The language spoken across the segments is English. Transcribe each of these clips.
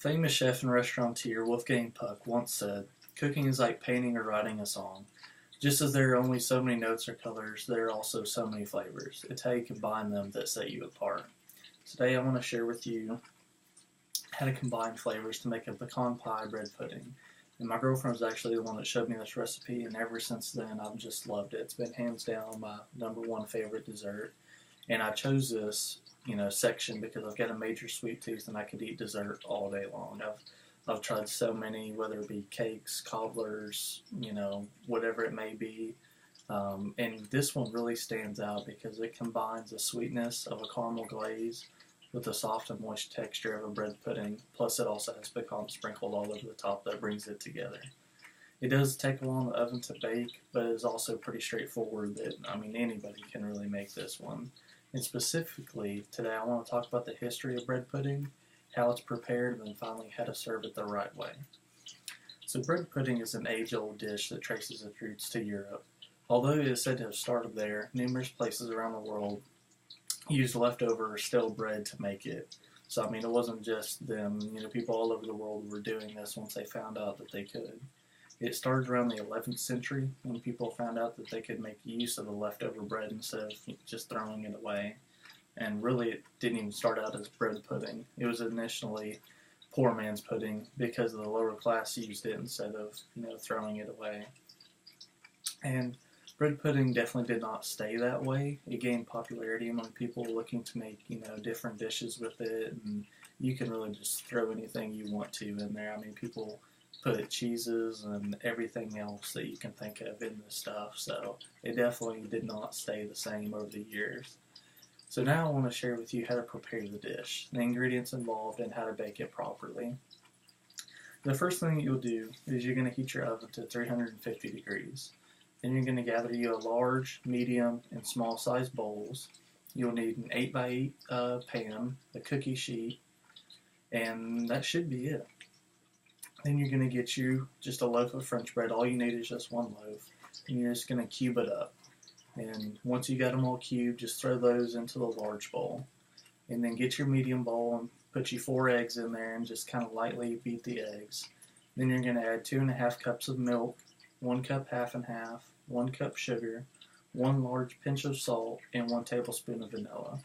Famous chef and restaurateur Wolfgang Puck once said, "Cooking is like painting or writing a song. Just as there are only so many notes or colors, there are also so many flavors. It's how you combine them that set you apart." Today I want to share with you how to combine flavors to make a pecan pie bread pudding. And my girlfriend was actually the one that showed me this recipe, and ever since then I've just loved it. It's been hands down my number one favorite dessert. And I chose this, section because I've got a major sweet tooth and I could eat dessert all day long. I've tried so many, whether it be cakes, cobblers, whatever it may be. And this one really stands out because it combines the sweetness of a caramel glaze with the soft and moist texture of a bread pudding. Plus, it also has pecan sprinkled all over the top that brings it together. It does take a while in the oven to bake, but it is also pretty straightforward that, anybody can really make this one. And specifically, today I want to talk about the history of bread pudding, how it's prepared, and then finally how to serve it the right way. So bread pudding is an age-old dish that traces its roots to Europe. Although it is said to have started there, numerous places around the world used leftover or stale bread to make it. So, it wasn't just them. People all over the world were doing this once they found out that they could. It started around the 11th century when people found out that they could make use of the leftover bread instead of just throwing it away. And really, it didn't even start out as bread pudding. It was initially poor man's pudding because the lower class used it instead of, throwing it away. And bread pudding definitely did not stay that way. It gained popularity among people looking to make, different dishes with it. And you can really just throw anything you want to in there. People put cheeses and everything else that you can think of in this stuff. So it definitely did not stay the same over the years. So now I want to share with you how to prepare the dish, the ingredients involved, and how to bake it properly. The first thing you'll do is you're going to heat your oven to 350 degrees. Then you're going to gather you a large, medium, and small size bowls. You'll need an 8x8 pan, a cookie sheet, and that should be it. Then you're going to get you just a loaf of French bread. All you need is just one loaf. And you're just going to cube it up. And once you got them all cubed, just throw those into the large bowl. And then get your medium bowl and put you 4 eggs in there and just kind of lightly beat the eggs. Then you're going to add 2.5 cups of milk, 1 cup half and half, 1 cup sugar, 1 large pinch of salt, and 1 tablespoon of vanilla.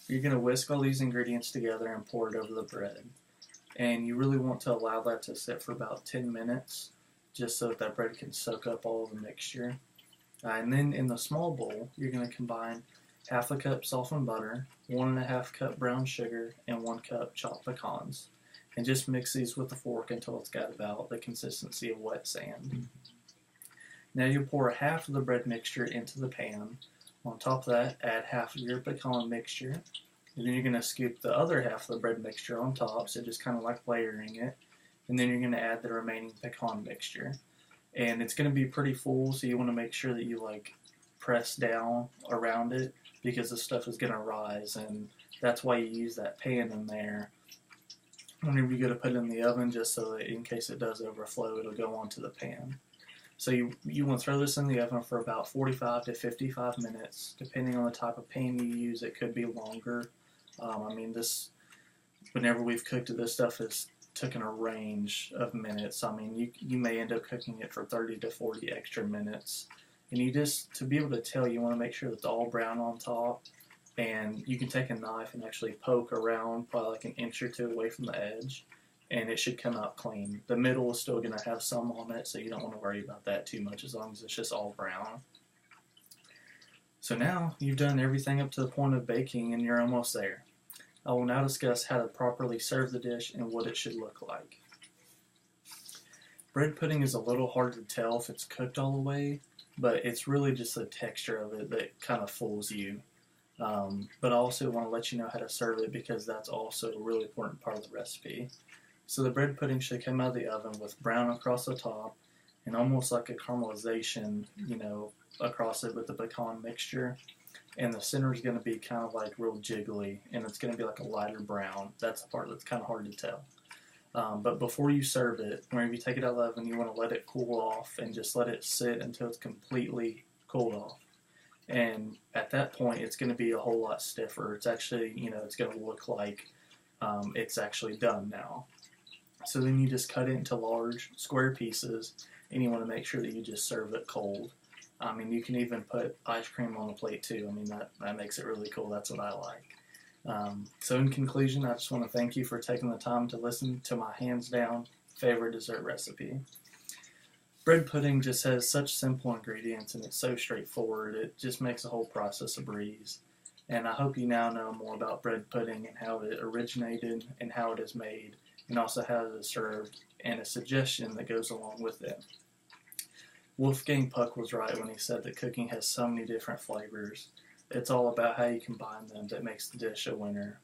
You're going to whisk all these ingredients together and pour it over the bread. And you really want to allow that to sit for about 10 minutes just so that bread can soak up all of the mixture. And then in the small bowl, you're going to combine half a cup softened butter, 1.5 cup brown sugar, and 1 cup chopped pecans. And just mix these with a fork until it's got about the consistency of wet sand. Now you'll pour half of the bread mixture into the pan. On top of that, add half of your pecan mixture. And then you're going to scoop the other half of the bread mixture on top, so just kind of like layering it. And then you're going to add the remaining pecan mixture. And it's going to be pretty full, so you want to make sure that you press down around it because the stuff is going to rise. And that's why you use that pan in there whenever you go to put it in the oven, just so that in case it does overflow, it'll go onto the pan. So you want to throw this in the oven for about 45 to 55 minutes, depending on the type of pan you use. It could be longer. Whenever we've cooked it, this stuff has taken a range of minutes. You may end up cooking it for 30 to 40 extra minutes. And to be able to tell, you want to make sure that it's all brown on top. And you can take a knife and actually poke around probably like an inch or two away from the edge, and it should come out clean. The middle is still going to have some on it, so you don't want to worry about that too much as long as it's just all brown. So now you've done everything up to the point of baking and you're almost there. I will now discuss how to properly serve the dish and what it should look like. Bread pudding is a little hard to tell if it's cooked all the way, but it's really just the texture of it that kind of fools you. But I also want to let you know how to serve it because that's also a really important part of the recipe. So the bread pudding should come out of the oven with brown across the top and almost like a caramelization, across it with the pecan mixture. And the center is going to be kind of like real jiggly, and it's going to be like a lighter brown. That's the part that's kind of hard to tell. But before you serve it, whenever you take it out of the oven, you want to let it cool off and just let it sit until it's completely cooled off. And at that point, it's going to be a whole lot stiffer. It's actually, it's going to look like it's actually done now. So then you just cut it into large square pieces, and you want to make sure that you just serve it cold. I mean, you can even put ice cream on the plate too. I mean, that makes it really cool. That's what I like. So in conclusion, I just want to thank you for taking the time to listen to my hands down favorite dessert recipe. Bread pudding just has such simple ingredients and it's so straightforward. It just makes the whole process a breeze. And I hope you now know more about bread pudding and how it originated and how it is made, and also how it is served, and a suggestion that goes along with it. Wolfgang Puck was right when he said that cooking has so many different flavors. It's all about how you combine them that makes the dish a winner.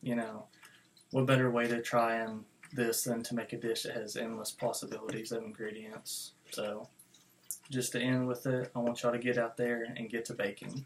You know, what better way to try this than to make a dish that has endless possibilities of ingredients? So, just to end with it, I want y'all to get out there and get to baking.